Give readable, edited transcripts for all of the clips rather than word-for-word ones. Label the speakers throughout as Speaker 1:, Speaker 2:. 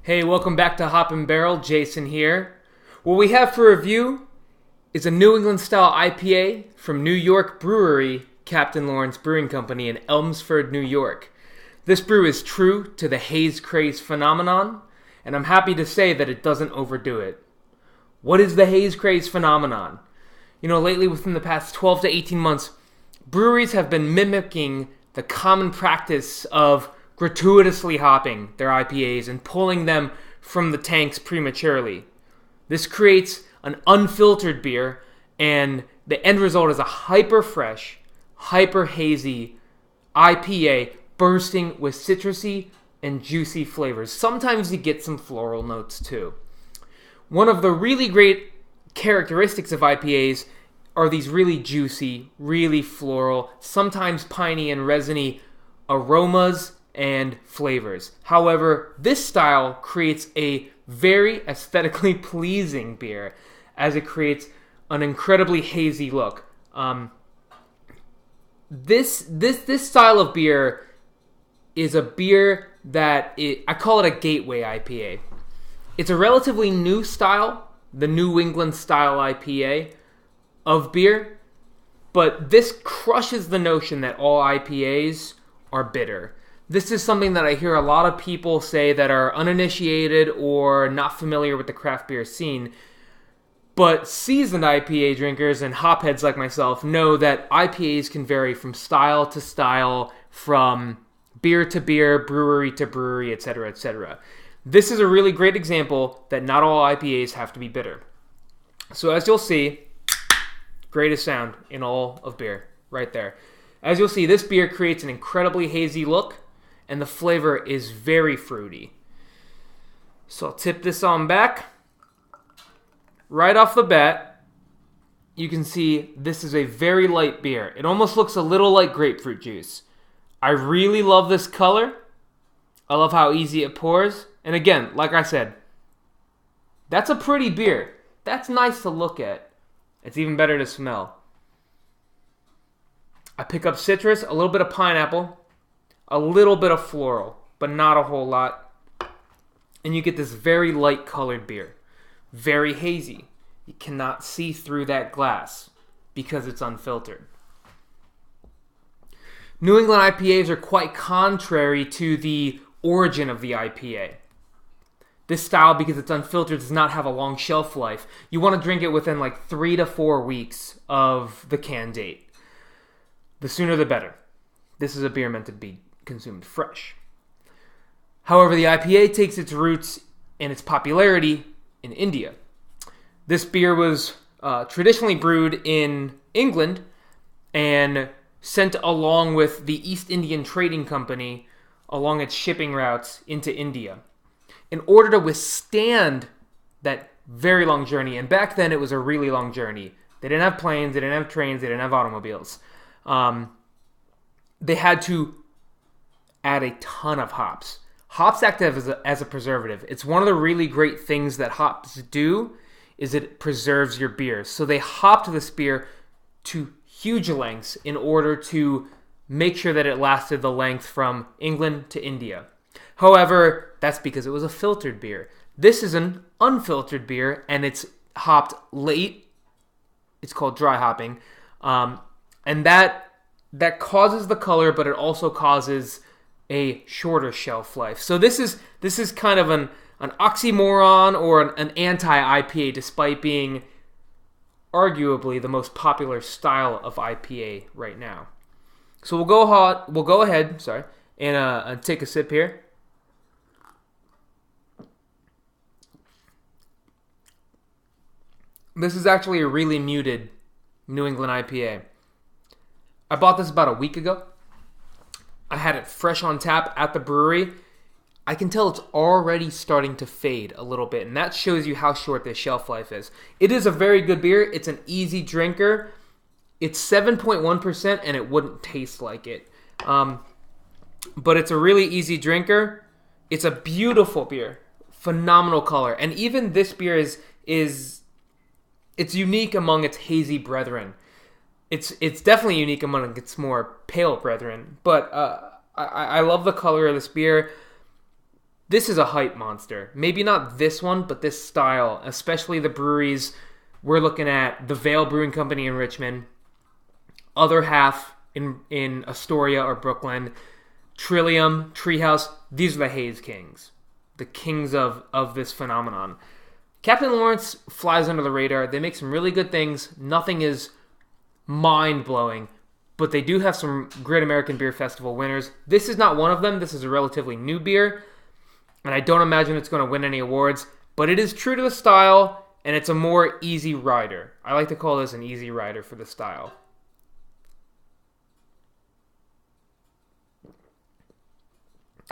Speaker 1: Hey, welcome back to Hop and Barrel. Jason here. What we have for review is a New England style IPA from New York brewery, Captain Lawrence Brewing Company in Elmsford, New York. This brew is true to the haze craze phenomenon, and I'm happy to say that it doesn't overdo it. What is the haze craze phenomenon? Lately within the past 12 to 18 months, breweries have been mimicking the common practice of gratuitously hopping their IPAs and pulling them from the tanks prematurely. This creates an unfiltered beer, and the end result is a hyper fresh, hyper hazy IPA bursting with citrusy and juicy flavors. Sometimes you get some floral notes too. One of the really great characteristics of IPAs are these really juicy, really floral, sometimes piney and resiny aromas and flavors. However, this style creates a very aesthetically pleasing beer as it creates an incredibly hazy look. This style of beer is a beer that I call it a gateway IPA. It's a relatively new style, the New England style IPA of beer, but this crushes the notion that all IPAs are bitter. This is something that I hear a lot of people say that are uninitiated or not familiar with the craft beer scene. But seasoned IPA drinkers and hopheads like myself know that IPAs can vary from style to style, from beer to beer, brewery to brewery, etc., etc. This is a really great example that not all IPAs have to be bitter. So as you'll see, greatest sound in all of beer, right there. As you'll see, this beer creates an incredibly hazy look, and the flavor is very fruity. So I'll tip this on back. Right off the bat, you can see this is a very light beer. It almost looks a little like grapefruit juice. I really love this color. I love how easy it pours. And again, like I said, that's a pretty beer. That's nice to look at. It's even better to smell. I pick up citrus, a little bit of pineapple, a little bit of floral, but not a whole lot. And you get this very light colored beer. Very hazy. You cannot see through that glass because it's unfiltered. New England IPAs are quite contrary to the origin of the IPA. This style, because it's unfiltered, does not have a long shelf life. You want to drink it within like 3 to 4 weeks of the can date. The sooner the better. This is a beer meant to be consumed fresh. However, the IPA takes its roots and its popularity in India. This beer was traditionally brewed in England and sent along with the East Indian Trading Company along its shipping routes into India in order to withstand that very long journey. And back then, it was a really long journey. They didn't have planes, they didn't have trains, they didn't have automobiles. They had to add a ton of hops. Hops act as a preservative. It's one of the really great things that hops do is it preserves your beer. So they hopped this beer to huge lengths in order to make sure that it lasted the length from England to India. However, that's because it was a filtered beer. This is an unfiltered beer, and it's hopped late. It's called dry hopping. And that causes the color, but it also causes a shorter shelf life. So this is kind of an oxymoron or an anti-IPA, despite being arguably the most popular style of IPA right now. So we'll go ahead, and take a sip here. This is actually a really muted New England IPA. I bought this about a week ago. I had it fresh on tap at the brewery. I can tell it's already starting to fade a little bit, and that shows you how short this shelf life is. It is a very good beer. It's an easy drinker. It's 7.1%, and it wouldn't taste like it. But it's a really easy drinker. It's a beautiful beer. Phenomenal color. And even this beer is it's unique among its hazy brethren. It's definitely unique among its more pale brethren. But I love the color of this beer. This is a hype monster. Maybe not this one, but this style, especially the breweries. We're looking at the Vale Brewing Company in Richmond, other half in Astoria or Brooklyn, Trillium, Treehouse. These are the Haze Kings, the kings of this phenomenon. Captain Lawrence flies under the radar. They make some really good things. Nothing is mind-blowing, but they do have some Great American Beer Festival winners. This is not one of them. This is a relatively new beer, and I don't imagine it's going to win any awards, but it is true to the style, and it's a more easy rider. I like to call this an easy rider for the style.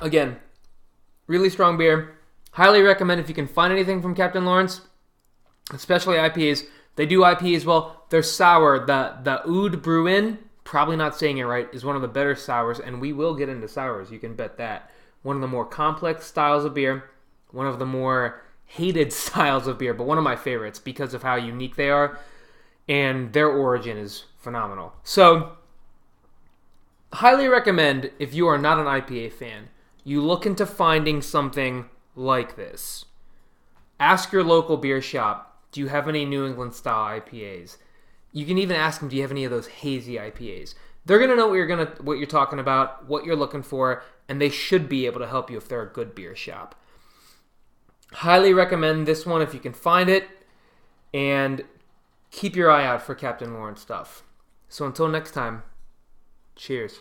Speaker 1: Again, really strong beer. Highly recommend if you can find anything from Captain Lawrence, especially IPAs. They do IPA as well. They're sour. The Oud Bruin, probably not saying it right, is one of the better sours, and we will get into sours. You can bet that. One of the more complex styles of beer, one of the more hated styles of beer, but one of my favorites because of how unique they are, and their origin is phenomenal. So, highly recommend if you are not an IPA fan, you look into finding something like this. Ask your local beer shop, do you have any New England style IPAs? You can even ask them, do you have any of those hazy IPAs? They're going to know what you're talking about, what you're looking for, and they should be able to help you if they're a good beer shop. Highly recommend this one if you can find it, and keep your eye out for Captain Lawrence stuff. So until next time, cheers.